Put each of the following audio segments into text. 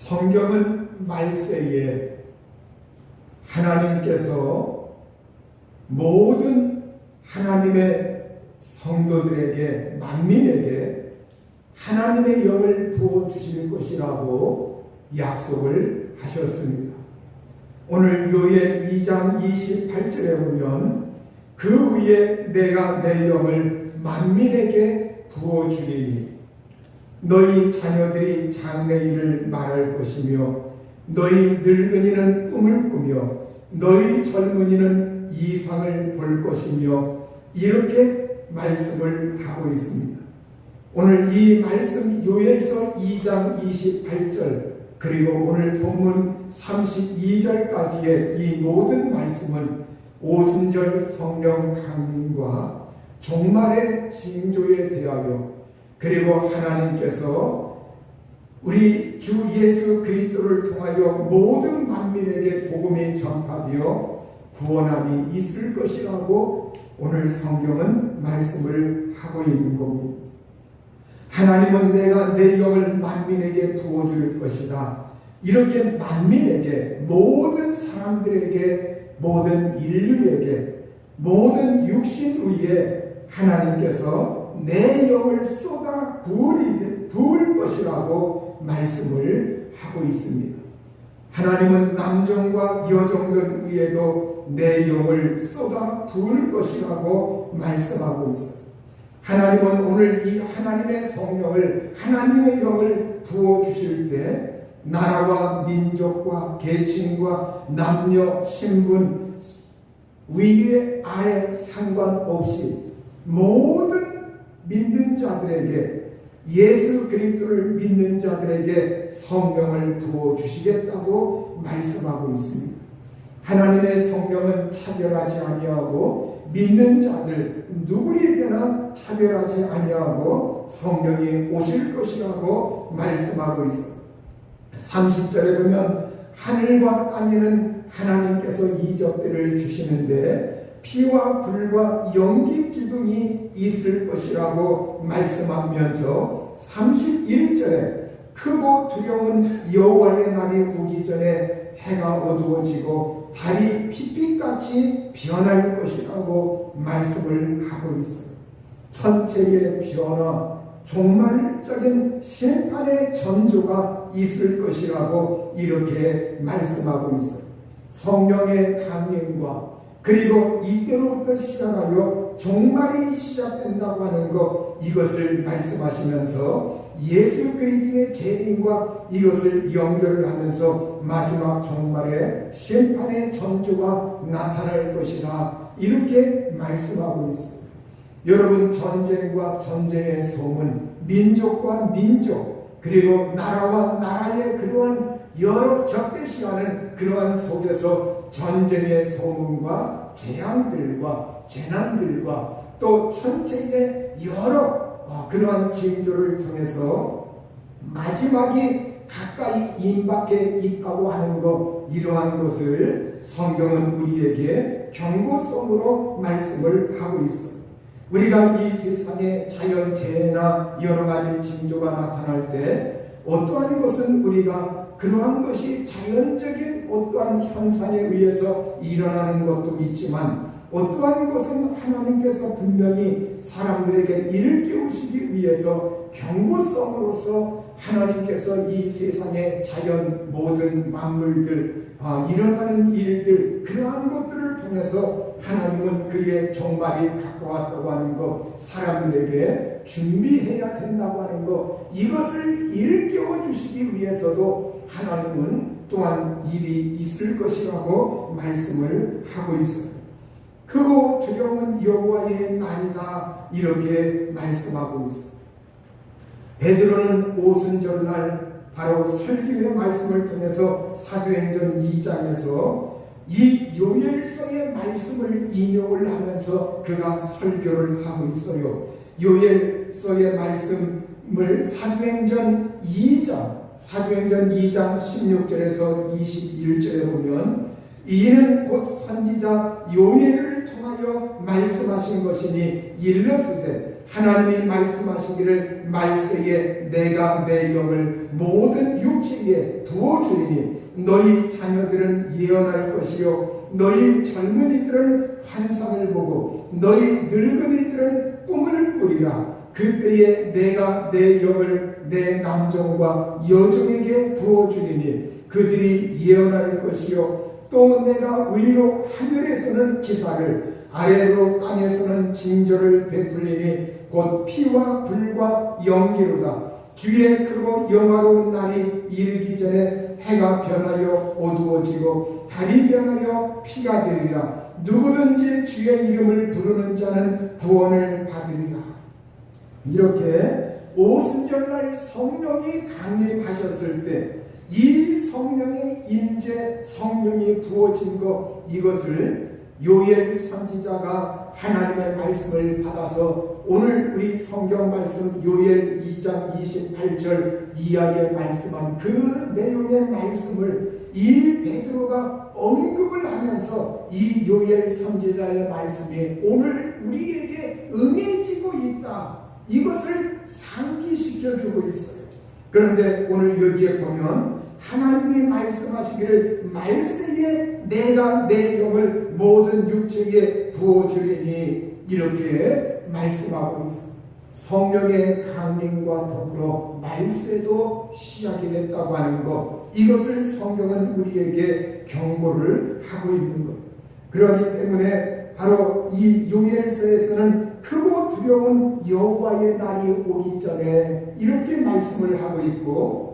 성경은 말세에 하나님께서 모든 하나님의 성도들에게, 만민에게 하나님의 영을 부어주실 것이라고 약속을 하셨습니다. 오늘 요엘 2장 28절에 보면 그 위에 내가 내 영을 만민에게 부어주리니 너희 자녀들이 장래일을 말할 것이며 너희 늙은이는 꿈을 꾸며 너희 젊은이는 이상을 볼 것이며 이렇게 말씀을 하고 있습니다. 오늘 이 말씀 요엘서 2장 28절 그리고 오늘 본문 32절까지의 이 모든 말씀은 오순절 성령 강림과 종말의 징조에 대하여 그리고 하나님께서 우리 주 예수 그리스도를 통하여 모든 만민에게 복음이 전파되어 구원함이 있을 것이라고 오늘 성경은 말씀을 하고 있는 겁니다. 하나님은 내가 내 영을 만민에게 부어줄 것이다. 이렇게 만민에게, 모든 사람들에게, 모든 인류에게, 모든 육신 위에 하나님께서 내 영을 쏟아 부을 것이라고 말씀을 하고 있습니다. 하나님은 남정과 여정들 위에도 내 영을 쏟아 부을 것이라고 말씀하고 있습니다. 하나님은 오늘 이 하나님의 성령을, 하나님의 영을 부어주실 때 나라와 민족과 계층과 남녀, 신분, 위에 아래 상관없이 모든 믿는 자들에게, 예수 그리스도를 믿는 자들에게 성령을 부어주시겠다고 말씀하고 있습니다. 하나님의 성령은 차별하지 아니하고 믿는 자들 누구에게나 차별하지 아니하고 성령이 오실 것이라고 말씀하고 있습니다. 30절에 보면 하늘과 땅에는 하나님께서 이적들을 주시는데 피와 불과 연기 기둥이 있을 것이라고 말씀하면서 31절에 크고 두려운 여호와의 날이 오기 전에 해가 어두워지고 달이 핏빛같이 변할 것이라고 말씀을 하고 있어요. 천체의 변화, 종말적인 심판의 전조가 있을 것이라고 이렇게 말씀하고 있어요. 성령의 강림과 그리고 이때로부터 시작하여 종말이 시작된다고 하는 것, 이것을 말씀하시면서 예수 그리스도의 재림과 이것을 연결을 하면서 마지막 종말에 심판의 전조가 나타날 것이다, 이렇게 말씀하고 있습니다. 여러분, 전쟁과 전쟁의 소문, 민족과 민족, 그리고 나라와 나라의 그러한 여러 적대시하는 그러한 속에서 전쟁의 소문과 재앙들과 재난들과 또 천체의 여러 그러한 징조를 통해서 마지막이 가까이 임박해 있다고 하는 것, 이러한 것을 성경은 우리에게 경고성으로 말씀을 하고 있습니다. 우리가 이 세상에 자연재해나 여러 가지 징조가 나타날 때 어떠한 것은 우리가 그러한 것이 자연적인 어떠한 현상에 의해서 일어나는 것도 있지만 어떠한 것은 하나님께서 분명히 사람들에게 일깨우시기 위해서 경고성으로서 하나님께서 이 세상의 자연 모든 만물들, 일어나는 일들, 그러한 것들을 통해서 하나님은 그의 종말이 가까웠다고 하는 것, 사람들에게 준비해야 된다고 하는 것, 이것을 일깨워 주시기 위해서도 하나님은 또한 일이 있을 것이라고 말씀을 하고 있습니다. 크고 두려운 여호와의 날이다, 이렇게 말씀하고 있습니다. 베드로는 오순절날 바로 설교의 말씀을 통해서 사도행전 2장에서 이 요엘서의 말씀을 인용을 하면서 그가 설교를 하고 있어요. 요엘서의 말씀을 사도행전 2장 16절에서 21절에 보면 이는 곧 선지자 요엘을 통하여 말씀하신 것이니 일러스되 하나님이 말씀하시기를 말세에 내가 내 영을 모든 육체에 부어주리니 너희 자녀들은 예언할 것이요 너희 젊은이들은 환상을 보고 너희 늙은이들은 꿈을 꾸리라. 그때에 내가 내 영을 내 남종과 여종에게 부어주리니 그들이 예언할 것이요 또 내가 위로 하늘에서는 기사를 아래로 땅에서는 징조를 베풀리니 곧 피와 불과 연기로다. 주의 크고 영화로운 날이 이르기 전에 해가 변하여 어두워지고 달이 변하여 피가 되리라. 누구든지 주의 이름을 부르는 자는 구원을 받으리라. 이렇게 오순절날 성령이 강림하셨을 때 이 성령의 임재, 성령이 부어진 것, 이것을 요엘 선지자가 하나님의 말씀을 받아서 오늘 우리 성경 말씀 요엘 2장 28절 이하에 말씀한 그 내용의 말씀을 이 베드로가 언급을 하면서 이 요엘 선지자의 말씀이 오늘 우리에게 응해지고 있다, 이것을 상기시켜 주고 있어요. 그런데 오늘 여기에 보면 하나님이 말씀하시기를 말세에 내가 내 영을 모든 육체에 부어주리니 이렇게 말씀하고 있습니다. 성령의 강림과 더불어 말세도 시작이 됐다고 하는 것, 이것을 성경은 우리에게 경고를 하고 있는 것. 그렇기 때문에 바로 이 요엘서에서는 크고 두려운 여호와의 날이 오기 전에 이렇게 말씀을 하고 있고,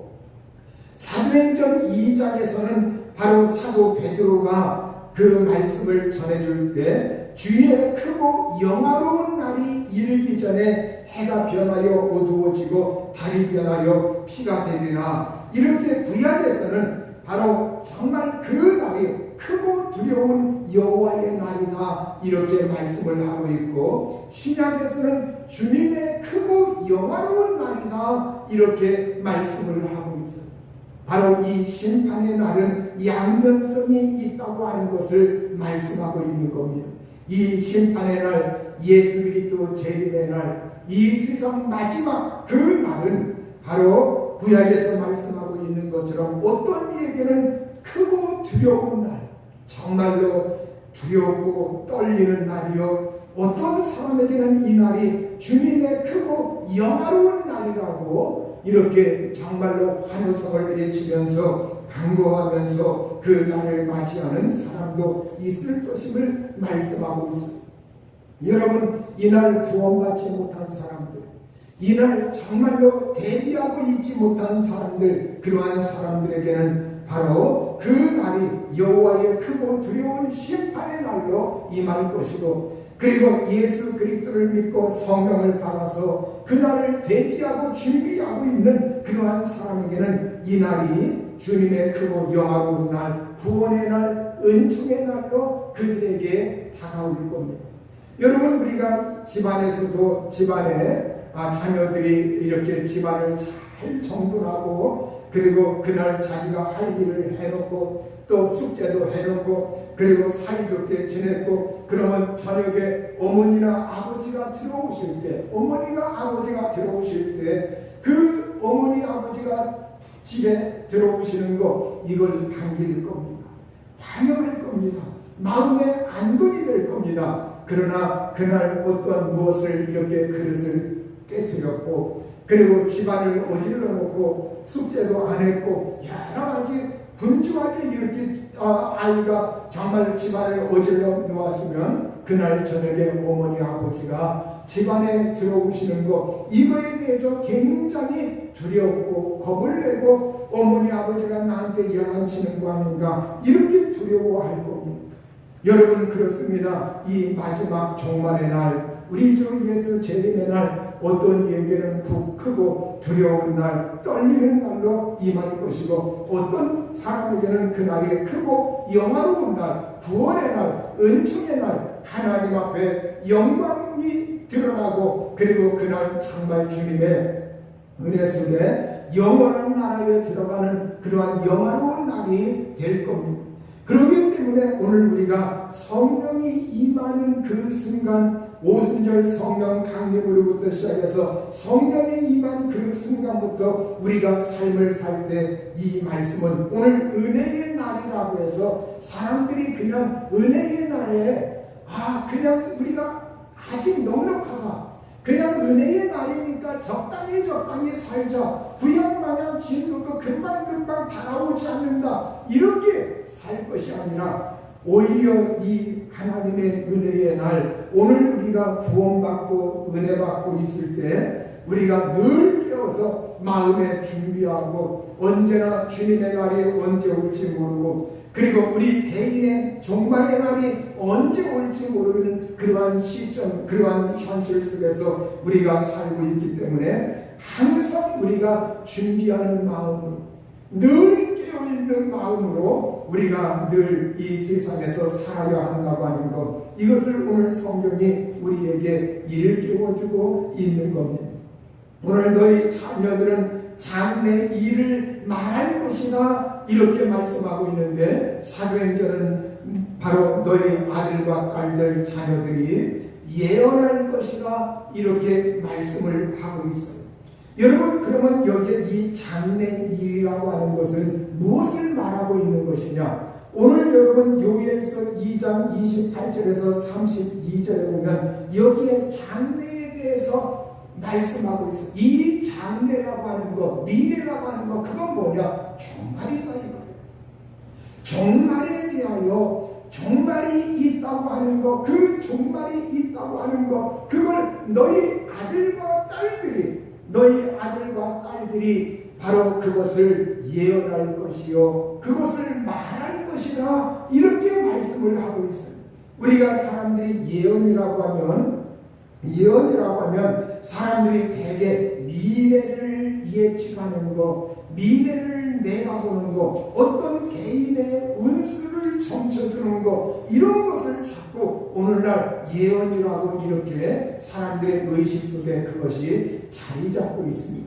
사도행전 2장에서는 바로 사도 베드로가 그 말씀을 전해줄 때 주의 크고 영화로운 날이 이르기 전에 해가 변하여 어두워지고 달이 변하여 피가 되리라. 이렇게 구약에서는 바로 정말 그 날이 크고 두려운 여호와의 날이다, 이렇게 말씀을 하고 있고, 신약에서는 주님의 크고 영화로운 날이다, 이렇게 말씀을 하고 있어요. 바로 이 심판의 날은 양면성이 있다고 하는 것을 말씀하고 있는 겁니다. 이 심판의 날, 예수 그리스도 재림의 날, 이 세상 마지막 그 날은 바로 구약에서 말씀하고 있는 것처럼 어떤 이에게는 크고 두려운 날, 정말로 두렵고 떨리는 날이요, 어떤 사람에게는 이 날이 주님의 크고 영화로운 날이라고 이렇게 정말로 환호성을 외치면서 간구하면서 그 날을 맞이하는 사람도 있을 것임을 말씀하고 있습니다. 여러분, 이날 구원받지 못한 사람들, 이날 정말로 대비하고 있지 못한 사람들, 그러한 사람들에게는 바로 그 날이 여호와의 크고 두려운 심판의 날로 임할 것이고, 그리고 예수 그리스도를 믿고 성령을 받아서 그 날을 대기하고 준비하고 있는 그러한 사람에게는 이 날이 주님의 크고 영화로운 날, 구원의 날, 은총의 날로 그들에게 다가올 겁니다. 여러분, 우리가 집안에서도 집안에 자녀들이 이렇게 집안을 잘 정돈하고, 그리고 그날 자기가 할 일을 해놓고 또 숙제도 해놓고 그리고 사이좋게 지냈고, 그러면 저녁에 어머니나 아버지가 들어오실 때, 어머니가 아버지가 들어오실 때 그 어머니 아버지가 집에 들어오시는 거, 이걸 반길 겁니다. 환영할 겁니다. 마음의 안돈이 될 겁니다. 그러나 그날 어떠한 무엇을 이렇게 그릇을 깨뜨렸고, 그리고 집안을 어질러 놓고 숙제도 안 했고 여러 가지 분주하게 이렇게 아이가 정말 집안을 어질러 놓았으면 그날 저녁에 어머니 아버지가 집안에 들어오시는 것, 이거에 대해서 굉장히 두렵고 겁을 내고 어머니 아버지가 나한테 야단치는 거 아닌가, 이렇게 두려워할 겁니다. 여러분, 그렇습니다. 이 마지막 종말의 날, 우리 주 예수 재림의 날, 어떤 이에게는 크고 두려운 날, 떨리는 날로 임할 것이고, 어떤 사람에게는 그 날이 크고 영화로운 날, 구원의 날, 은총의 날, 하나님 앞에 영광이 드러나고, 그리고 그날 정말 주님의 은혜 속에 영원한 나라에 들어가는 그러한 영화로운 날이 될 겁니다. 그렇기 때문에 오늘 우리가 성령이 임하는 그 순간, 오순절 성령 강림으로부터 시작해서 성령의 임한 그 순간부터 우리가 삶을 살 때 이 말씀은 오늘 은혜의 날이라고 해서 사람들이 그냥 은혜의 날에 그냥 우리가 아직 넉넉하다, 그냥 은혜의 날이니까 적당히 살자, 부양마냥 진도도 금방금방 다가오지 않는다, 이렇게 살 것이 아니라 오히려 이 하나님의 은혜의 날, 오늘 우리가 구원받고 은혜받고 있을 때 우리가 늘 깨어서 마음에 준비하고 언제나 주님의 날이 언제 올지 모르고, 그리고 우리 개인의 종말의 날이 언제 올지 모르는 그러한 시점, 그러한 현실 속에서 우리가 살고 있기 때문에 항상 우리가 준비하는 마음으로, 늘 깨어있는 마음으로 우리가 늘 이 세상에서 살아야 한다고 하는 것, 이것을 오늘 성경이 우리에게 일깨워주고 있는 겁니다. 오늘 너희 자녀들은 장래 일을 말할 것이다, 이렇게 말씀하고 있는데, 사도행전은 바로 너희 아들과 딸들 자녀들이 예언할 것이다, 이렇게 말씀을 하고 있어요. 여러분, 그러면 여기에 이 장래 일이라고 하는 것은 무엇을 말하고 있는 것이냐? 오늘 여러분 요엘서 2장 28절에서 32절에 보면 여기에 장래에 대해서 말씀하고 있어요. 이 장래라고 하는 것, 미래라고 하는 것, 그건 뭐냐? 종말이다 이거예요. 종말에 대하여 종말이 있다고 하는 것, 그 종말이 있다고 하는 것, 그걸 너희 아들과 딸들이 바로 그것을 예언할 것이요, 그것을 말할 것이다, 이렇게 말씀을 하고 있어요. 우리가 사람들이 예언이라고 하면 사람들이 대개 미래를 예측하는 것, 미래를 내다보는 것, 어떤 개인의 운수를 점쳐주는 것, 이런 것을 자꾸 오늘날 예언이라고 이렇게 사람들의 의식 속에 그것이 자리 잡고 있습니다.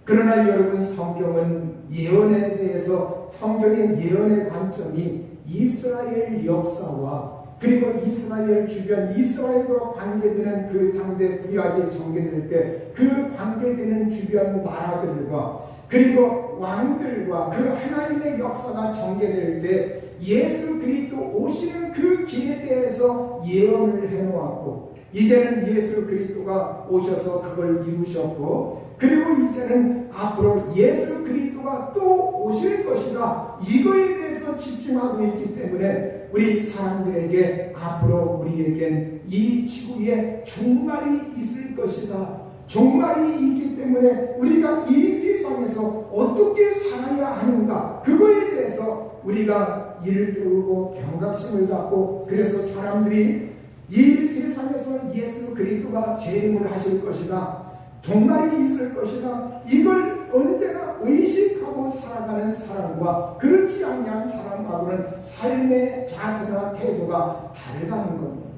그러나 여러분, 성경은 예언에 대해서, 성경의 예언의 관점이 이스라엘 역사와 그리고 이스라엘 주변, 이스라엘과 관계되는 그 당대 구약에 전개될 때 그 관계되는 주변 나라들과 그리고 왕들과 그 하나님의 역사가 전개될 때 예수 그리스도 오시는 그 길에 대해서 예언을 해놓았고, 이제는 예수 그리스도가 오셔서 그걸 이루셨고, 그리고 이제는 앞으로 예수 그리스도가 또 오실 것이다, 이거에 대해서 집중하고 있기 때문에 우리 사람들에게 앞으로 우리에겐 이 지구에 종말이 있을 것이다, 종말이 있기 때문에 우리가 이 세상에서 어떻게 살아야 하는가, 그거에 대해서 우리가 이를 배우고 경각심을 갖고, 그래서 사람들이 이 세상에서 예수 그리스도가 재림을 하실 것이다, 종말이 있을 것이다, 이걸 언제나 의식하고 살아가는 사람과 그렇지 않은 사람하고는 삶의 자세나 태도가 다르다는 겁니다.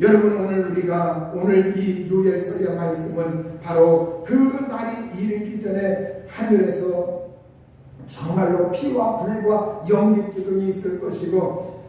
여러분, 오늘 이 요엘서의 말씀은 바로 그 날이 이르기 전에 하늘에서 정말로 피와 불과 연기 기둥이 있을 것이고,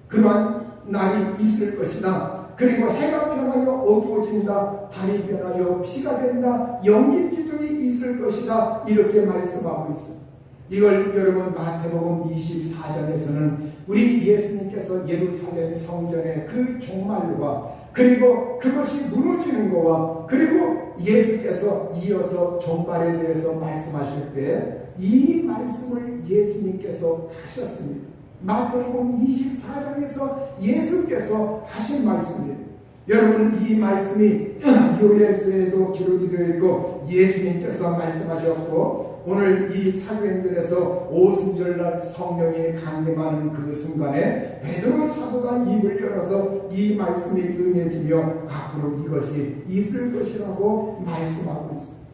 그러한 날이 있을 것이다. 그리고 해가 변하여 어두워진다, 달이 변하여 피가 된다, 연기 기둥이 있을 것이다, 이렇게 말씀하고 있습니다. 이걸 여러분 마태복음 24장에서는 우리 예수님께서 예루살렘 성전의 그 종말과 그리고 그것이 무너지는 것과 그리고 예수께서 이어서 종말에 대해서 말씀하실 때 이 말씀을 예수님께서 하셨습니다. 마태복음 24장에서 예수께서 하신 말씀이에요. 여러분, 이 말씀이 요엘서에도 기록이 되어 있고 예수님께서 말씀하셨고, 오늘 이 사도행전에서 오순절날 성령이 강림하는 그 순간에 베드로 사도가 입을 열어서 이 말씀이 응해지며 앞으로 이것이 있을 것이라고 말씀하고 있습니다.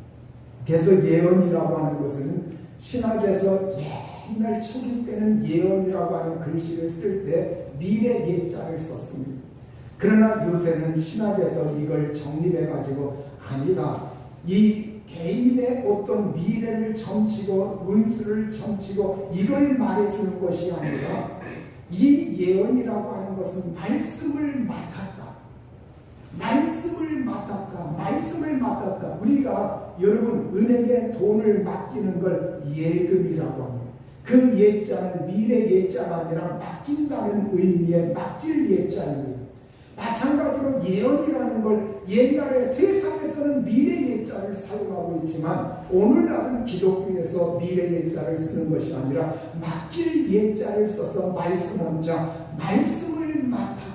그래서 예언이라고 하는 것은 신학에서 옛날 초기 때는 예언이라고 하는 글씨를 쓸 때 미래 예자를 썼습니다. 그러나 요새는 신학에서 이걸 정립해가지고 아니다, 이 개인의 어떤 미래를 점치고 운수를 점치고 이걸 말해주는 것이 아니라 이 예언이라고 하는 것은 말씀을 맡았다, 말씀을 맡았다. 말씀을 맡았다. 우리가 여러분 은행에 돈을 맡기는 걸 예금이라고 합니다. 그 예자는 미래 예자가 아니라 맡긴다는 의미의 맡길 예자입니다. 마찬가지로 예언이라는 걸 옛날에 세상에서는 미래 예자를 사용하고 있지만 오늘날은 기독교에서 미래 예자를 쓰는 것이 아니라 맡길 예자를 써서 말씀한 자, 말씀을 맡았다.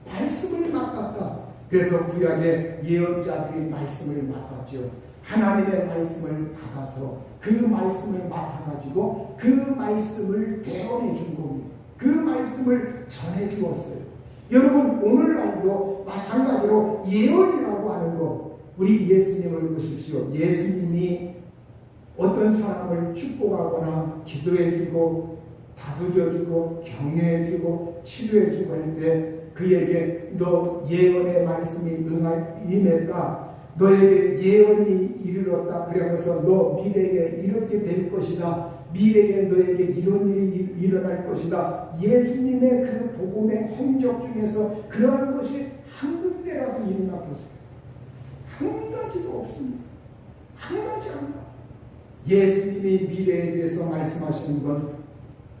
말씀을 맡았다. 그래서 구약의 예언자들이 말씀을 맡았죠. 하나님의 말씀을 받아서 그 말씀을 맡아가지고 그 말씀을 대언해 준 겁니다. 그 말씀을 전해 주었어요. 여러분 오늘날도 마찬가지로 예언이라고 하는 것, 우리 예수님을 보십시오. 예수님이 어떤 사람을 축복하거나 기도해주고 다독여주고 격려해주고 치료해주고 할 때 그에게 너 예언의 말씀이 임했다. 너에게 예언이 이르렀다. 그러면서 너 미래에 이렇게 될 것이다. 미래에 너에게 이런 일이 일어날 것이다. 예수님의 그 복음의 행적 중에서 그러한 것이 한 군데라도 일어나 보세요. 한 가지도 없습니다. 한 가지 합니다. 예수님이 미래에 대해서 말씀하시는 건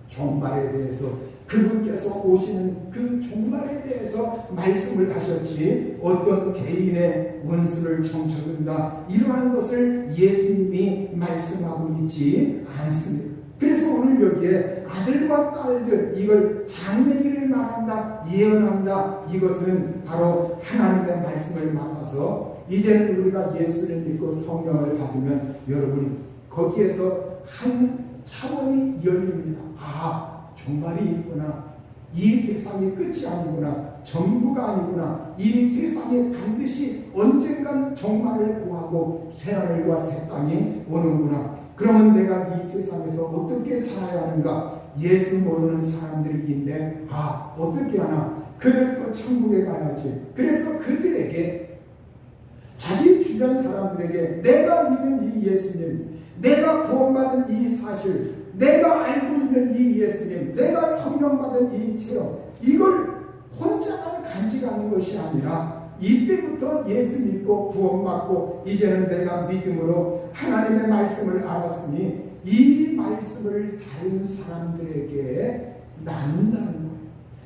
종말에 대해서 그분께서 오시는 그 종말에 대해서 말씀을 하셨지 어떤 개인의 원수를 청천한다 이러한 것을 예수님이 말씀하고 있지 않습니다. 그래서 오늘 여기에 아들과 딸들 이걸 장래일을 말한다 예언한다 이것은 바로 하나님의 말씀을 맡아서 이제는 우리가 예수를 믿고 성령을 받으면 여러분 거기에서 한 차원이 열립니다. 아 종말이 있구나. 이 세상이 끝이 아니구나. 전부가 아니구나. 이 세상에 반드시 언젠간 종말을 구하고 새하늘과 새 땅이 오는구나. 그러면 내가 이 세상에서 어떻게 살아야 하는가? 예수 모르는 사람들이 있는데 어떻게 하나? 그들도 천국에 가야지. 그래서 그들에게 자기 주변 사람들에게 내가 믿은 이 예수님, 내가 구원받은 이 사실, 내가 알고 있는 이 예수님, 내가 성령받은 이 체험, 이걸 혼자만 간직하는 것이 아니라 이때부터 예수 믿고 구원받고 이제는 내가 믿음으로 하나님의 말씀을 알았으니 이 말씀을 다른 사람들에게 나눈다는 거예요.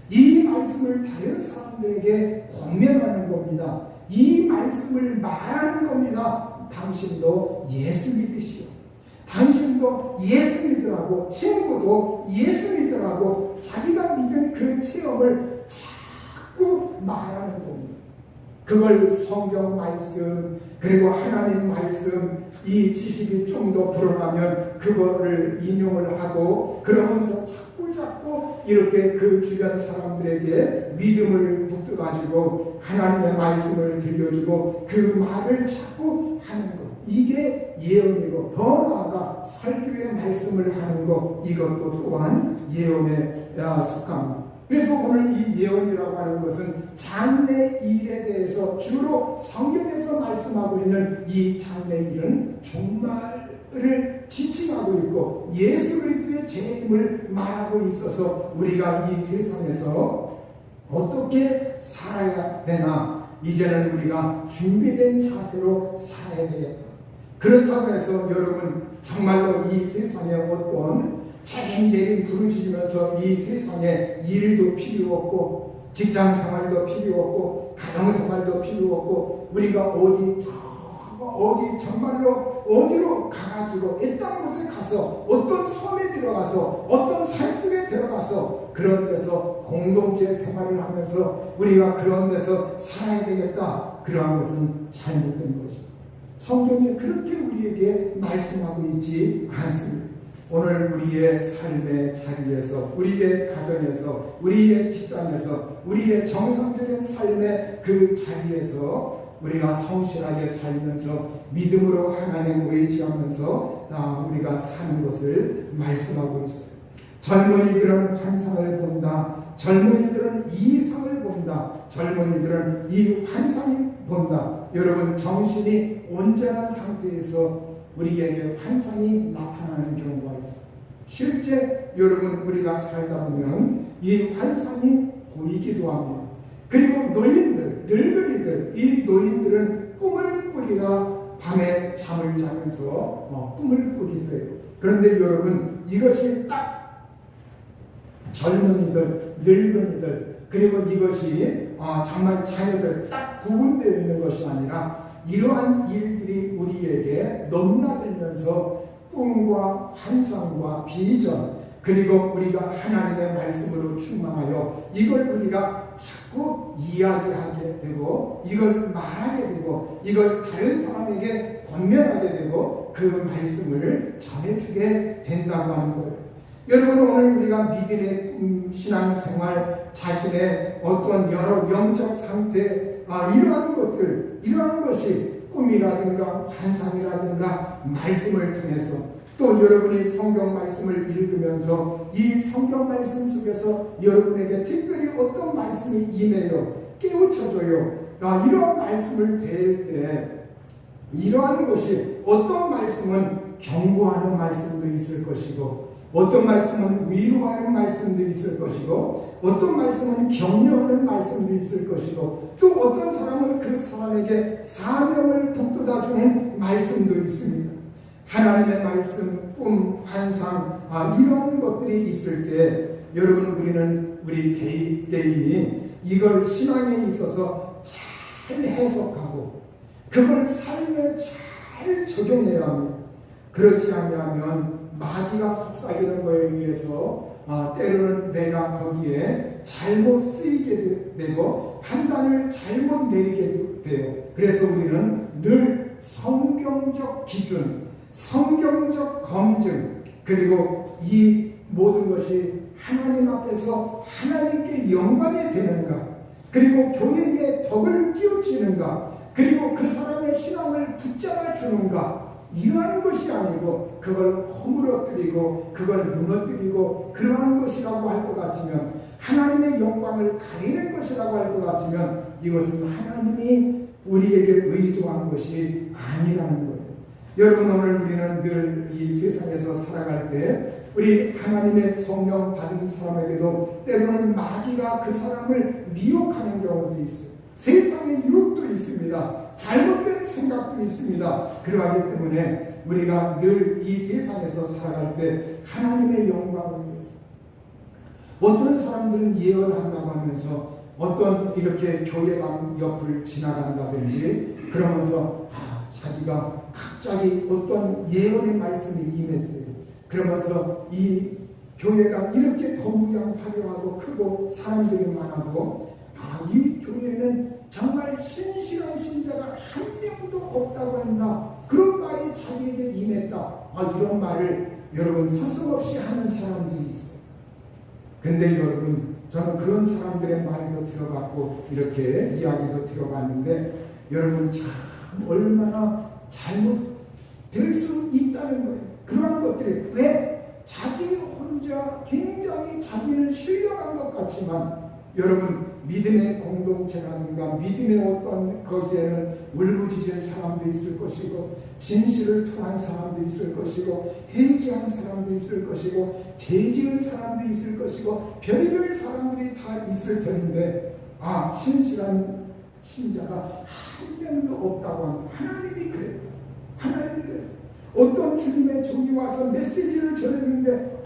이 말씀을 다른 사람들에게 권면하는 겁니다. 이 말씀을 말하는 겁니다. 당신도 예수 믿으시오. 당신도 예수 믿으라고, 친구도 예수 믿으라고 자기가 믿은 그 체험을 자꾸 말하는 겁니다. 그걸 성경 말씀 그리고 하나님 말씀 이 지식이 좀 더 불어나면 그거를 인용을 하고 그러면서 자꾸 이렇게 그 주변 사람들에게 믿음을 북돋아주고 하나님의 말씀을 들려주고 그 말을 자꾸 하는 것 이게 예언이고 더 나아가 설교의 말씀을 하는 것 이것도 또한 예언에 속합니다. 그래서 오늘 이 예언이라고 하는 것은 장래일에 대해서 주로 성경에서 말씀하고 있는 이 장래일은 종말을 지칭하고 있고 예수 그리스도의 재림을 말하고 있어서 우리가 이 세상에서 어떻게 살아야 되나 이제는 우리가 준비된 자세로 살아야 되겠다. 그렇다고 해서 여러분 정말로 이 세상에 어떤 재림재림 부르짖으면서 이 세상에 일도 필요 없고 직장생활도 필요 없고 가정생활도 필요 없고 우리가 어디 정말로 어디로 가가지고 이딴 곳에 가서 어떤 섬에 들어가서 어떤 산속에 들어가서 그런 데서 공동체 생활을 하면서 우리가 그런 데서 살아야 되겠다. 그러한 것은 잘못된 것입니다. 성경이 그렇게 우리에게 말씀하고 있지 않습니다. 오늘 우리의 삶의 자리에서 우리의 가정에서 우리의 직장에서 우리의 정상적인 삶의 그 자리에서 우리가 성실하게 살면서 믿음으로 하나님 의지하면서 우리가 사는 것을 말씀하고 있어요. 젊은이들은 환상을 본다. 젊은이들은 이상을 본다. 젊은이들은 이 환상이 본다. 여러분 정신이 온전한 상태에서 우리에게 환상이 나타나는 경우가 있어요. 실제 여러분 우리가 살다 보면 이 환상이 보이기도 합니다. 그리고 노인들, 늙은이들, 이 노인들은 꿈을 꾸리라 밤에 잠을 자면서 꿈을 꾸기도 해요. 그런데 여러분, 이것이 딱 젊은이들, 늙은이들, 그리고 이것이 정말 자녀들 딱 구분되어 있는 것이 아니라 이러한 일들이 우리에게 넘나들면서 꿈과 환상과 비전, 그리고 우리가 하나님의 말씀으로 충만하여 이걸 우리가 자꾸 이야기하게 되고, 이걸 말하게 되고, 이걸 다른 사람에게 권면하게 되고, 그 말씀을 전해주게 된다고 하는 거예요. 여러분, 오늘 우리가 믿음의 신앙생활, 자신의 어떤 여러 영적 상태, 이러한 것들, 이러한 것이 꿈이라든가 환상이라든가 말씀을 통해서, 또 여러분이 성경 말씀을 읽으면서 이 성경 말씀 속에서 여러분에게 특별히 어떤 말씀이 임해요, 깨우쳐줘요. 이러한 말씀을 대할 때 이러한 것이, 어떤 말씀은 경고하는 말씀도 있을 것이고, 어떤 말씀은 위로하는 말씀도 있을 것이고, 어떤 말씀은 격려하는 말씀도 있을 것이고, 또 어떤 사람은 그 사람에게 사명을 북돋아주는 말씀도 있습니다. 하나님의 말씀, 꿈, 환상, 이런 것들이 있을 때 여러분, 우리는 우리 개인이 이걸 신앙에 있어서 잘 해석하고 그걸 삶에 잘 적용해야 합니다. 그렇지 않으면 마귀가 속삭이는 거에 의해서 때로는 내가 거기에 잘못 쓰이게 되고 판단을 잘못 내리게 돼요. 그래서 우리는 늘 성경적 기준, 성경적 검증, 그리고 이 모든 것이 하나님 앞에서 하나님께 영광이 되는가, 그리고 교회의 덕을 끼우치는가, 그리고 그 사람의 신앙을 붙잡아 주는가, 이러한 것이 아니고 그걸 허물어뜨리고 그걸 무너뜨리고 그러한 것이라고 할 것 같으면, 하나님의 영광을 가리는 것이라고 할 것 같으면 이것은 하나님이 우리에게 의도한 것이 아니라는 거예요. 여러분, 오늘 우리는 늘 이 세상에서 살아갈 때 우리 하나님의 성령 받은 사람에게도 때로는 마귀가 그 사람을 미혹하는 경우도 있어요. 세상의 유혹도 있습니다. 잘못된 생각도 있습니다. 그러하기 때문에 우리가 늘 이 세상에서 살아갈 때 하나님의 영광을 위해서, 어떤 사람들은 예언한다고 하면서 어떤 이렇게 교회당 옆을 지나간다든지 그러면서 자기가 갑자기 어떤 예언의 말씀이 임했대요. 그러면서 이 교회가 이렇게 건물이 화려하고 크고 사람들이 많아도 이 교회는 정말 신실한 신자가 한 명도 없다고 한다, 그런 말이 자기에게 임했다, 이런 말을 여러분 서슴없이 하는 사람들이 있어요. 근데 여러분, 저는 그런 사람들의 말도 들어봤고 이렇게 이야기도 들어봤는데, 여러분 참 얼마나 잘못될 수 있다는 거예요. 그러한 것들이 왜 자기 혼자 굉장히 자기를 신령한 것 같지만, 여러분 믿음의 공동체라든가 믿음의 어떤 거기에는 울부짖은 사람도 있을 것이고, 진실을 통한 사람도 있을 것이고, 회개한 사람도 있을 것이고, 죄지은 사람도 있을 것이고, 별별 사람들이 다 있을 텐데, 신실한 신자가 한 명도 없다고 하는, 하나님이 그래요. 하나님이 그래요. 어떤 주님의 종이 와서 메시지를 전했는데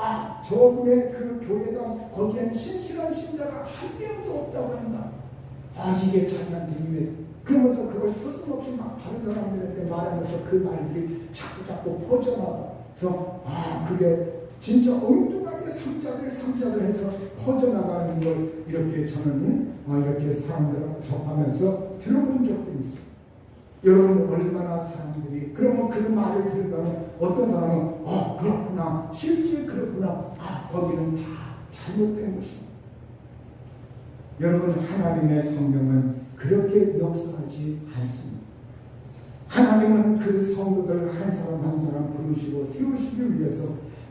저분의 그 교회당 거기엔 신실한 신자가 한 명도 없다고 한다. 이게 자기한테 임해. 그러면서 그걸 서슴없이 막 다른 사람들한테 말하면서 그 말들이 자꾸 퍼져나가서 그게 진짜 엉뚱하게 삼자들 해서 퍼져나가는 걸 이렇게 저는 이렇게 사람들하고 접하면서 들어본 적도 있어요. 여러분, 얼마나 사람들이 그러면 그 말을 듣다면 어떤 사람은 그렇구나, 실제 그렇구나, 거기는 다 잘못된 것입니다. 여러분, 하나님의 성령은 그렇게 역사하지 않습니다. 하나님은 그 성도들 한 사람 한 사람 부르시고 세우시기 위해서,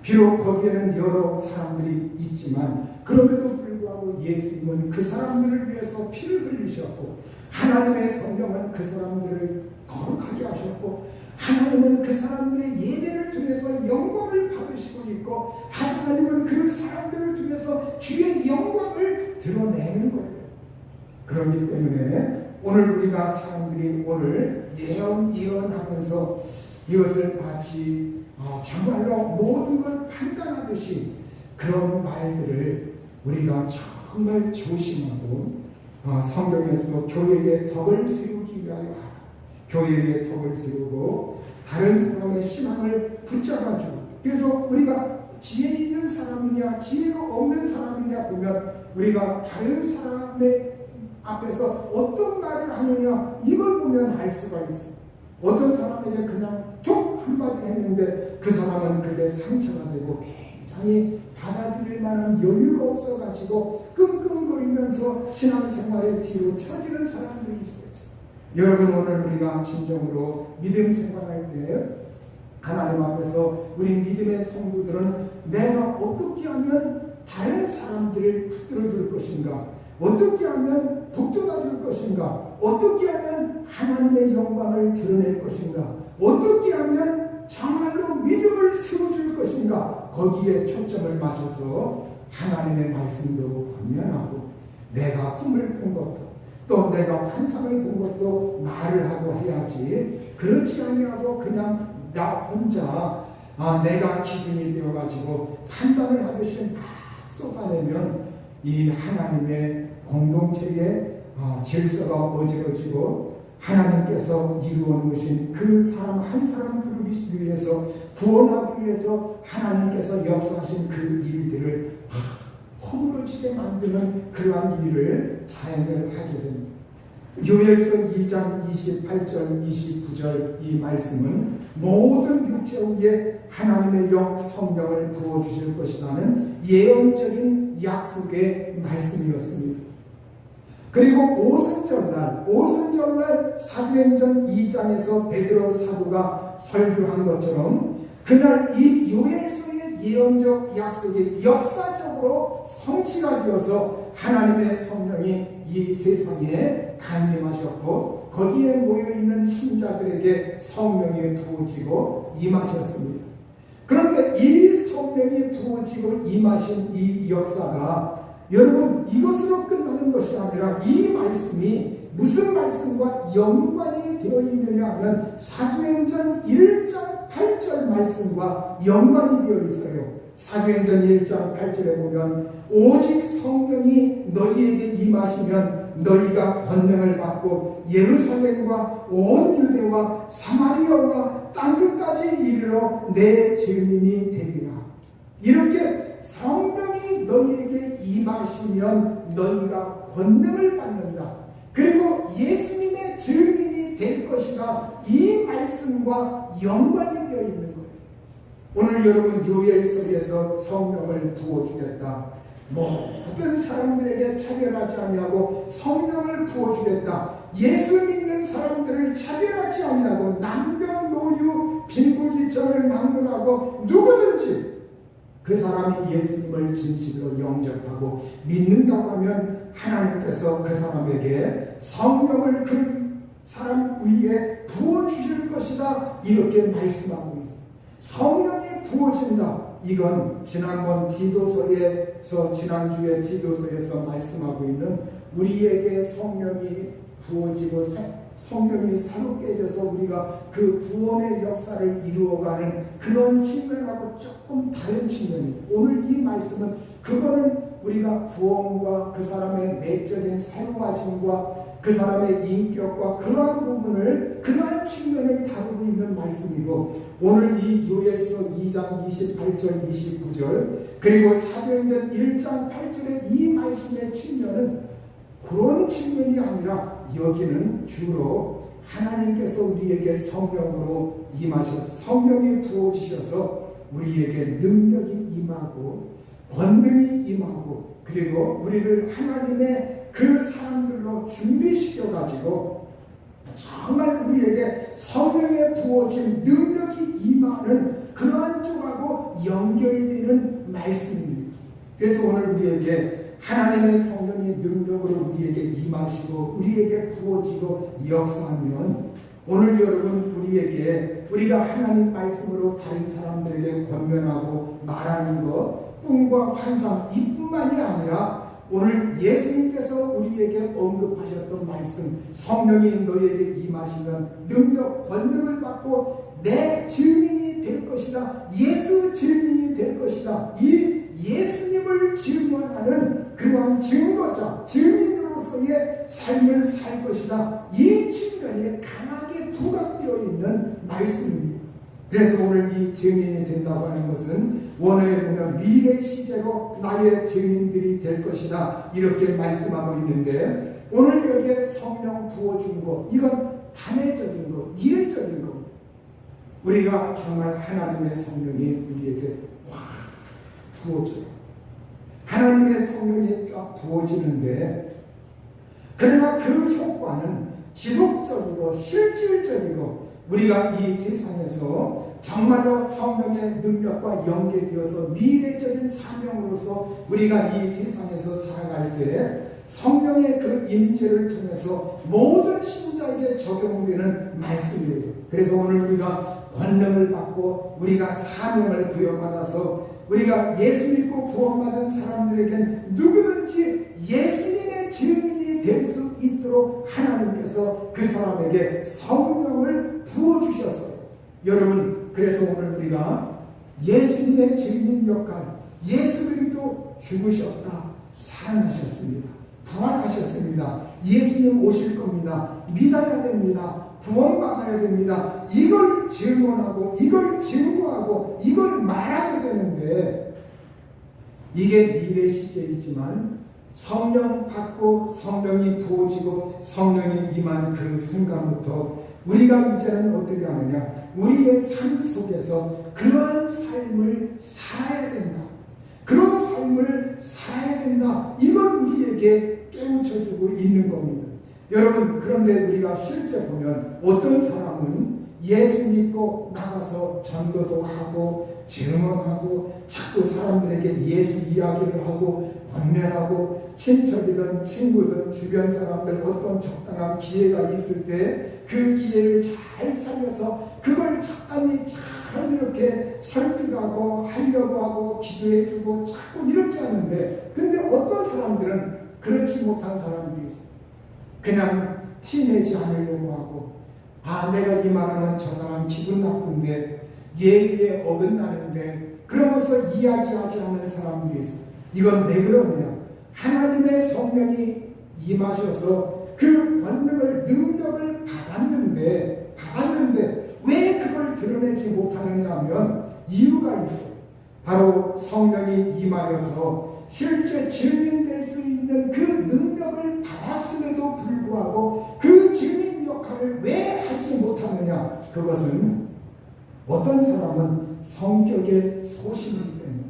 비록 거기에는 여러 사람들이 있지만 그럼에도 불구하고 예수님은 그 사람들을 위해서 피를 흘리셨고, 하나님의 성령은 그 사람들을 거룩하게 하셨고, 하나님은 그 사람들의 예배를 통해서 영광을 받으시고 있고, 하나님은 그 사람들을 통해서 주의 영광을 드러내는 거예요. 그렇기 때문에 오늘 우리가 사람들이 오늘 예언하면서 이것을 마치 정말로 모든 걸 판단하듯이 그런 말들을 우리가 정말 조심하고 성경에서 교회의 덕을 세우기 위하여 교회의 덕을 세우고 다른 사람의 신앙을 붙잡아주고, 그래서 우리가 지혜 있는 사람이냐 지혜가 없는 사람이냐 보면 우리가 다른 사람의 앞에서 어떤 말을 하느냐 이걸 보면 알 수가 있어요. 어떤 사람에게 그냥 툭 한마디 했는데 그 사람은 그게 상처가 되고 굉장히 받아들일 만한 여유가 없어가지고 끙끙거리면서 신앙생활에 뒤로 처지는 사람들이 있어요. 여러분, 오늘 우리가 진정으로 믿음 생활할 때 하나님 앞에서 우리 믿음의 성도들은 내가 어떻게 하면 다른 사람들을 붙들어 줄 것인가, 어떻게 하면 북돋아 줄 것인가, 어떻게 하면 하나님의 영광을 드러낼 것인가, 어떻게 하면 정말로 믿음을 세워줄 것인가, 거기에 초점을 맞춰서 하나님의 말씀도 권면하고 내가 꿈을 꾼 것도 또 내가 환상을 본 것도 말을 하고 해야지, 그렇지 아니하고 그냥 나 혼자 내가 기준이 되어가지고 판단을 하듯이 다 쏟아내면 이 하나님의 공동체의 질서가 어지러지고 하나님께서 이루어 놓으신 그 사람 한 사람들을 위해서 구원하기 위해서 하나님께서 역사하신 그 일들을 허물어지게 만드는 그러한 일을 자행을 하게 됩니다. 요엘서 2장 28절 29절 이 말씀은 모든 육체 위에 하나님의 영 성령을 부어주실 것이라는 예언적인 약속의 말씀이었습니다. 그리고 오순절날 사도행전 2장에서 베드로 사도가 설교한 것처럼 그날 이 요엘서의 예언적 약속이 역사적으로 성취가 되어서 하나님의 성령이 이 세상에 강림하셨고 거기에 모여있는 신자들에게 성령이 부어지고 임하셨습니다. 그런데 이 성령이 부어지고 임하신 이 역사가 여러분 이것으로 끝나는 것이 아니라 이 말씀이 무슨 말씀과 연관이 되어 있느냐 하면 사도행전 1장 8절 말씀과 연관이 되어 있어요. 사도행전 1장 8절에 보면 오직 성령이 너희에게 임하시면 너희가 권능을 받고 예루살렘과 온 유대와 사마리아와 땅끝까지 이르러 내 증인이 되리라. 이렇게 성령이 너희에게 임하시면 너희가 권능을 받는다. 그리고 예수님의 증인이 될 것이다. 이 말씀과 연관이 되어 있는 거예요. 오늘 여러분 요엘서에서 성령을 부어주겠다. 모든 사람들에게 차별하지 아니하고 성령을 부어주겠다. 예수 믿는 사람들을 차별하지 아니하고 남녀노유 빈부귀천을 막론하고 누구든지 그 사람이 예수님을 진실로 영접하고 믿는다고 하면 하나님께서 그 사람에게 성령을 그 사람 위에 부어주실 것이다. 이렇게 말씀하고 있습니다. 성령이 부어진다. 이건 지난번 디도서에서 지난주에 디도서에서 말씀하고 있는 우리에게 성령이 부어지고 성령이 새롭게 해져서 우리가 그 구원의 역사를 이루어가는 그런 측면하고 조금 다른 측면입니다. 오늘 이 말씀은 그거는 우리가 구원과 그 사람의 내적인 새로워짐과 그 사람의 인격과 그러한 부분을 그러한 측면을 다루고 있는 말씀이고, 오늘 이 요엘서 2장 28절 29절 그리고 사도행전 1장 8절의 이 말씀의 측면은 그런 측면이 아니라 여기는 주로 하나님께서 우리에게 성령으로 임하셔서 성령이 부어지셔서 우리에게 능력이 임하고 권능이 임하고 그리고 우리를 하나님의 그 사람들로 준비시켜가지고 정말 우리에게 성령의 부어진 능력이 임하는 그러한 쪽하고 연결되는 말씀입니다. 그래서 오늘 우리에게 하나님의 성령이 능력으로 우리에게 임하시고 우리에게 부어지고 역사하면 오늘 여러분 우리가 하나님 말씀으로 다른 사람들에게 권면하고 말하는 것 꿈과 환상 이뿐만이 아니라 오늘 예수님께서 우리에게 언급하셨던 말씀, 성령이 너희에게 임하시면 능력, 권능을 받고 내 증인이 될 것이다. 예수 증인이 될 것이다. 이 예수님을 증언하는 그러한 증거자, 증인으로서의 삶을 살 것이다. 이 측면에 강하게 부각되어 있는 말씀입니다. 그래서 오늘 이 증인이 된다고 하는 것은 원어에 보면 미래 시제로 나의 증인들이 될 것이다, 이렇게 말씀하고 있는데, 오늘 여기에 성령 부어준 거, 이건 단회적인 거, 이례적인 거. 우리가 정말 하나님의 성령이 우리에게 부어져요. 하나님의 성령이 부어지는데, 그러나 그 효과는 지속적이고 실질적이고, 우리가 이 세상에서 정말로 성령의 능력과 연계되어서 미래적인 사명으로서 우리가 이 세상에서 살아갈 때 성령의 그 임재를 통해서 모든 신자에게 적용되는 말씀이에요. 그래서 오늘 우리가 권능을 받고 우리가 사명을 부여받아서 우리가 예수 믿고 구원받은 사람들에겐 누구든지 예수님의 증인이 될 수 있도록 하나님께서 그 사람에게 성령을 부어주셨어요. 여러분, 그래서 오늘 우리가 예수님의 증인 역할, 예수 그리스도 죽으셨다, 살아나셨습니다, 부활하셨습니다, 예수님 오실 겁니다, 믿어야 됩니다, 구원받아야 됩니다, 이걸 증언하고 이걸 증거하고 이걸 말하게 되는데, 이게 미래 시제이지만 성령 받고 성령이 부어지고 성령이 임한 그 순간부터 우리가 이제는 어떻게 하느냐, 우리의 삶 속에서 그러한 삶을 살아야 된다, 그런 삶을 살아야 된다, 이걸 우리에게 깨우쳐주고 있는 겁니다. 여러분, 그런데 우리가 실제 보면 어떤 사람은 예수 믿고 나가서 전도도 하고 증언하고 자꾸 사람들에게 예수 이야기를 하고 권면하고, 친척이든 친구든 주변 사람들 어떤 적당한 기회가 있을 때 그 기회를 잘 살려서 그걸 적당히 잘 이렇게 설득하고 하려고 하고 기도해주고 자꾸 이렇게 하는데, 근데 어떤 사람들은 그렇지 못한 사람들이 있어요. 그냥 티내지 않으려고 하고, 내가 이 말하면 저 사람 기분 나쁜데, 예의에 어긋나는데, 그러면서 이야기하지 않는 사람들이 있어요. 이건 왜 그러느냐, 하나님의 성령이 임하셔서 그 권능을, 능력을 받았는데 왜 그걸 드러내지 못하느냐 하면 이유가 있어요. 바로 성령이 임하여서 실제 증인될 수 있는 그 능력을 받았음에도 불구하고 그 증인 역할을 왜 하지 못하느냐, 그것은 어떤 사람은 성격의 소심이기 때문에,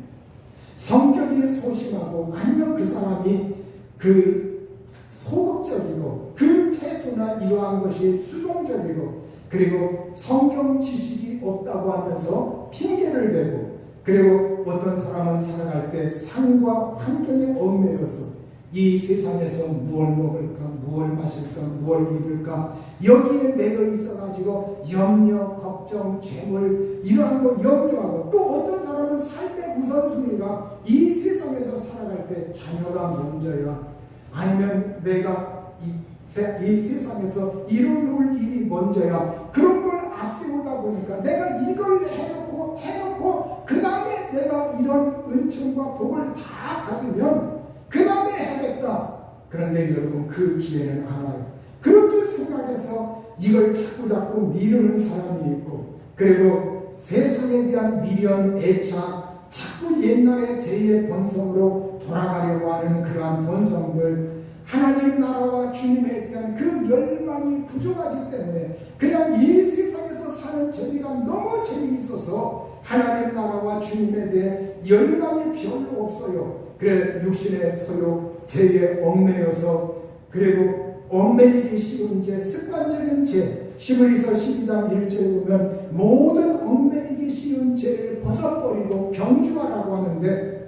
성격이 소심하고 아니면 그 사람이 그 소극적이고 그 태도나 이러한 것이 수동적이고, 그리고 성경 지식이 없다고 하면서 핑계를 대고, 그리고 어떤 사람은 살아갈 때 삶과 환경에 얽매여서 이 세상에서 무엇을 먹을까, 무엇을 마실까, 무엇을 입을까, 여기에 매여 있어가지고 염려, 걱정, 재물 이러한 거 염려하고, 또 어떤 사람은 삶의 우선순위가 이 세상에서 살아갈 때 자녀가 먼저야, 아니면 내가 이 세상에서 이루어올 일이 먼저야, 그런 걸 앞세우다 보니까 내가 이걸 해놓고 그 다음에 내가 이런 은총과 복을 다 받으면 그 다음에 해야겠다. 그런데 여러분, 그 기회는 안 와요. 그렇게 생각해서 이걸 자꾸 미루는 사람이 있고, 그리고 세상에 대한 미련, 애착, 자꾸 옛날의 제2의 본성으로 돌아가려고 하는 그러한 본성들, 하나님 나라와 주님에 대한 그 열망이 부족하기 때문에 그냥 이 세상에서 사는 재미가 너무 재미있어서 하나님 나라와 주님에 대해 열망이 별로 없어요. 그래 육신의 소욕, 죄에 얽매여서, 그리고 얽매이기 쉬운 죄, 습관적인 죄, 히브리서 12장 1절에 보면 모든 얽매이기 쉬운 죄를 벗어버리고 경주하라고 하는데,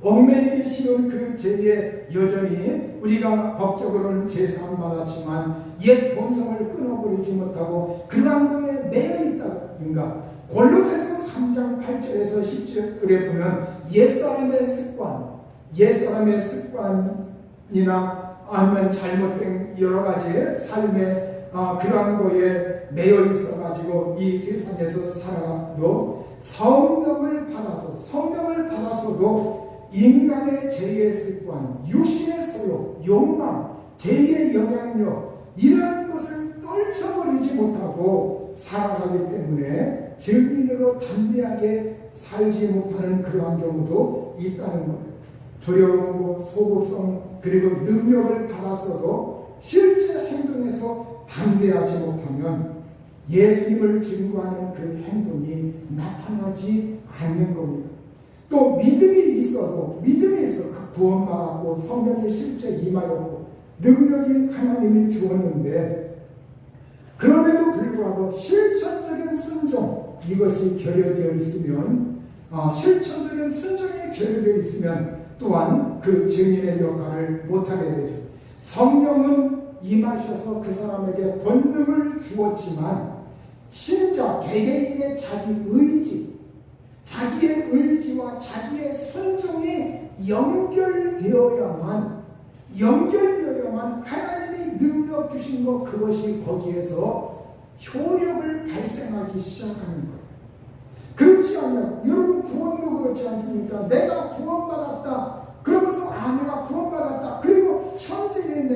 얽매이기 쉬운 그 죄에 여전히 우리가 법적으로는 제사함 받았지만 옛 본성을 끊어버리지 못하고 그러한 거에 매여 있다든가, 골로새서 3장 8절에서 10절에 보면 옛사람의 습관, 옛사람의 습관이나 아니면 잘못된 여러 가지의 삶의 그러한 거에 매여 있어가지고 이 세상에서 살아가도 성령을 받았어도 인간의 죄의 습관, 육신의 소욕, 욕망, 죄의 영향력 이러한 것을 떨쳐버리지 못하고 살아가기 때문에 증인으로 담대하게 살지 못하는 그러한 경우도 있다는 거예요. 두려움과 소극성 그리고 능력을 받았어도 실제 행동에서 담대하지 못하면 예수님을 증거하는 그 행동이 나타나지 않는 겁니다. 또 믿음이 있어 그 구원받았고 성령이 실제 임하였고 능력이 하나님이 주었는데 그럼에도 불구하고 실천적인 순종 이것이 결여되어 있으면 실천적인 순종이 결여되어 있으면 또한 그 증인의 역할을 못하게 되죠. 성령은 임하셔서 그 사람에게 권능을 주었지만 신자 개개인의 자기 의지, 자기의 의지와 자기의 순종이 연결되어야만 하나님이 능력 주신 것 그것이 거기에서 효력을 발생하기 시작하는 거예요. 그렇지 않으면 여러분 구원도 그렇지 않습니까? 내가 구원받았다. 그러면서 내가 구원받았다. 그리고 현재의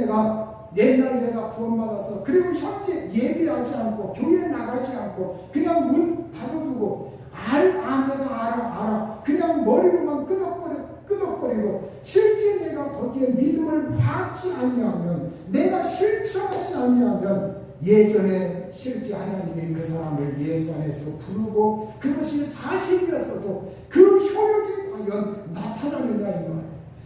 옛날 내가 구원받았어. 그리고 현재 예배하지 않고 교회 나가지 않고 그냥 문 닫아두고 내가 알아. 그냥 머리로만 끄덕거리고 실제 내가 거기에 믿음을 받지 않냐면 내가 실천하지 않냐면 예전에 실제 하나님이 그 사람을 예수 안에서 부르고 그것이 사실이었어도 그 효력이 과연 나타나느냐 이 말이에요.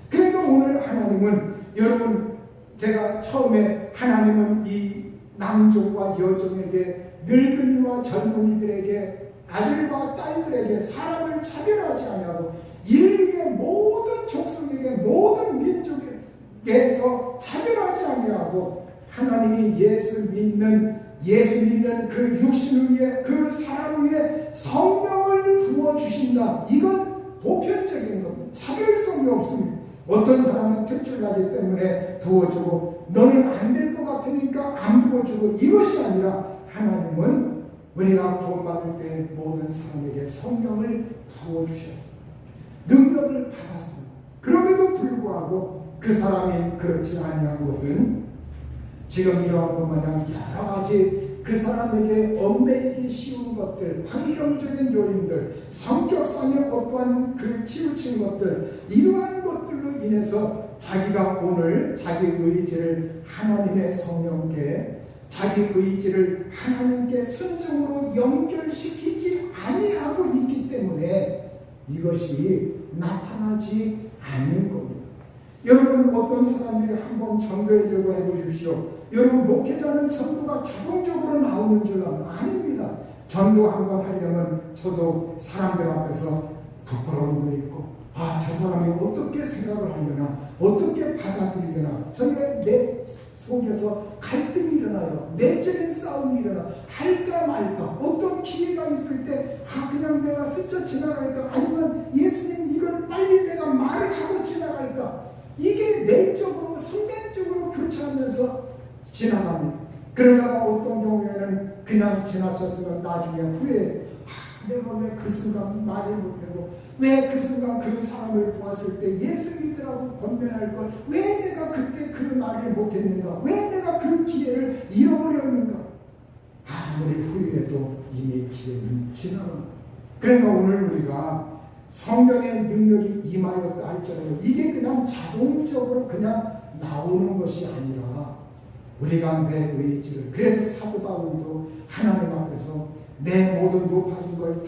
그러니까 오늘 하나님은 여러분 제가 처음에 하나님은 이 남종과 여종에게 늙은이와 젊은이들에게 아들과 딸들에게 사람을 차별하지 않냐고 인류의 모든 족속에게 모든 민족에게서 차별하지 않냐고 하나님이 예수 믿는 그 육신 위에 그 사람 위에 성령을 부어주신다. 이건 보편적인 겁니다. 차별성이 없습니다. 어떤 사람은 특출나기 때문에 부어주고 너는 안 될 것 같으니까 안 부어주고 이것이 아니라 하나님은 우리가 구원받을 때 모든 사람에게 성령을 부어주셨습니다. 능력을 받았습니다. 그럼에도 불구하고 그 사람이 그렇지 아니한 것은 지금 이러한 것 마냥 여러 가지 그 사람에게 얽매이기 쉬운 것들, 환경적인 요인들, 성격상의 어떠한 그 치우친 것들 이러한 것들로 인해서 자기가 오늘 자기 의지를 하나님의 성령께 자기 의지를 하나님께 순종으로 연결시키지 아니하고 있기 때문에 이것이 나타나지 않는 겁니다. 여러분 어떤 사람들이 한번 전도하려고 해보십시오. 여러분 목회자는 전도가 자동적으로 나오는 줄 아닙니다. 전도 한번 하려면 저도 사람들 앞에서 부끄러움도 있고 저 사람이 어떻게 생각을 하려나 어떻게 받아들이려나 내 속에서 갈등이 일어나요. 내적인 싸움이 일어나 할까 말까 어떤 기회가 있을 때 그냥 내가 스쳐 지나갈까 아니면 예수님 이걸 빨리 내가 말을 하고 지나갈까 이게 내적으로 순간적으로 교차하면서 지나갑니다. 그러다가 어떤 경우에는 그냥 지나쳤으면 나중에 후회해. 내가 왜 그 순간 말을 못하고 왜 그 순간 그 사람을 보았을 때 예수 믿으라고 권면할 걸 왜 내가 그때 그 말을 못했는가 왜 내가 그 기회를 잃어버렸는가 아무리 후회해도 이미 기회는 지나갑니다. 그러니까 오늘 우리가 성령의 능력이 임하였다 할지라도 이게 그냥 자동적으로 그냥 나오는 것이 아니라 우리가 내 의지를 그래서 사도 바울도 하나님 앞에서 내 모든 높아진 걸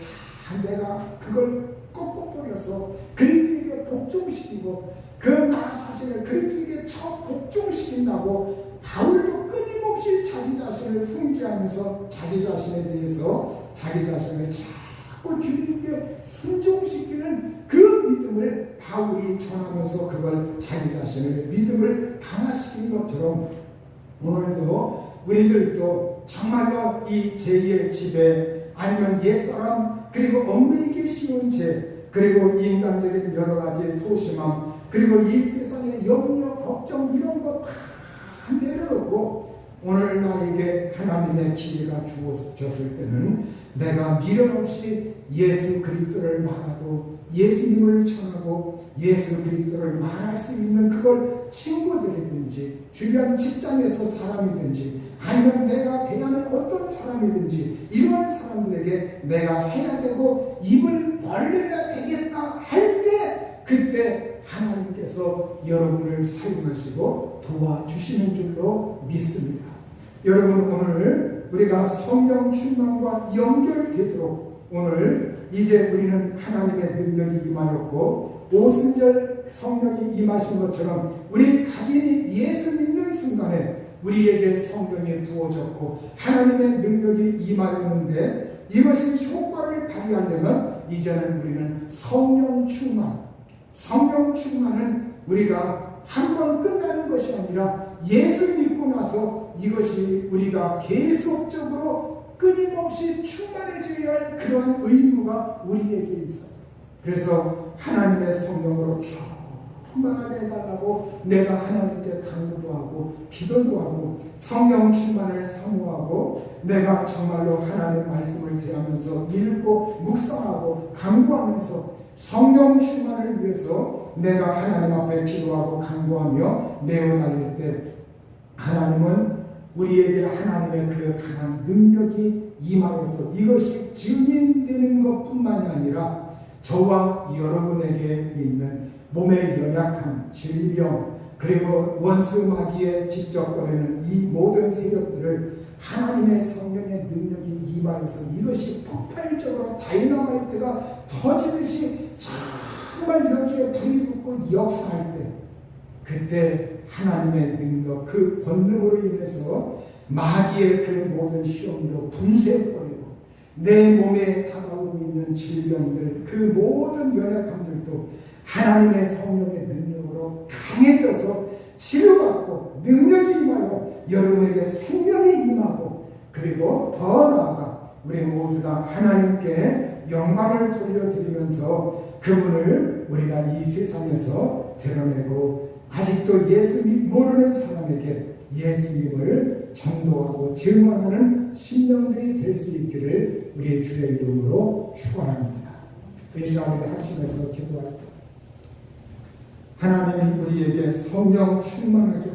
다 내가 그걸 꺾어버려서 그리스도에게 복종시키고 그 나 자신을 그리스도에게 복종시킨다고 바울도 끊임없이 자기 자신을 훈계하면서 자기 자신에 대해서 자기 자신을 자꾸 주님께 순종시키는 그 믿음을 바울이 전하면서 그걸 자기 자신을 믿음을 강화시킨 것처럼 오늘도 우리들도 정말로 이 제2의 지배 아니면 옛사람 그리고 얽매이기 쉬운 죄 그리고 인간적인 여러 가지 소심함 그리고 이 세상의 염려, 걱정 이런 거 다 내려놓고 오늘 나에게 하나님의 기회가 주어졌을 때는 내가 미련 없이 예수 그리스도를 말하고 예수님을 전하고 예수 그리스도를 말할 수 있는 그걸 친구들이든지 주변 직장에서 사람이든지 아니면 내가 대하는 어떤 사람이든지 이런 사람들에게 내가 해야 되고 입을 벌려야 되겠다 할 때 그때 하나님께서 여러분을 사용하시고 도와주시는 줄로 믿습니다. 여러분 오늘 우리가 성령 충만과 연결되도록 오늘 이제 우리는 하나님의 능력이 임하였고 오순절 성령이 임하신 것처럼 우리 각인이 예수 믿는 순간에 우리에게 성령이 부어졌고 하나님의 능력이 임하였는데 이것이 효과를 발휘하려면 이제는 우리는 성령 충만은 우리가 한 번 끝나는 것이 아니라 예수 믿고 나서 이것이 우리가 계속적으로 끊임없이 충만해져야 할 그런 의무가 우리에게 있어요. 그래서 하나님의 성령으로 충만하게 해달라고 내가 하나님께 간구도 하고 기도도 하고 성령 충만을 사모하고 내가 정말로 하나님의 말씀을 대하면서 읽고 묵상하고 간구하면서 성령 충만을 위해서 내가 하나님 앞에 기도하고 간구하며 내어달릴 때 하나님은 우리에게 하나님의 그 강한 능력이 임하여서 이것이 증인되는 것뿐만이 아니라 저와 여러분에게 있는 몸의 연약함, 질병, 그리고 원수 마귀의 직접거리는 이 모든 세력들을 하나님의 성령의 능력이 임하여서 이것이 폭발적으로 다이너마이트가 터지듯이 정말 여기에 불이 붙고 역사할 때 그때 하나님의 능력, 그 권능으로 인해서 마귀의 그 모든 시험으로 분쇄해버리고 내 몸에 다가오고 있는 질병들, 그 모든 연약함들도 하나님의 성령의 능력으로 강해져서 치료받고 능력이 임하여 여러분에게 생명이 임하고 그리고 더 나아가 우리 모두 다 하나님께 영광을 돌려드리면서 그분을 우리가 이 세상에서 드러내고 아직도 예수 모르는 사람에게 예수님을 전도하고 증언하는 심령들이 될 수 있기를 우리 주의 이름으로 축원합니다. 이 시간 우리 합심해서 기도할 때 하나님 우리에게 성령 충만하게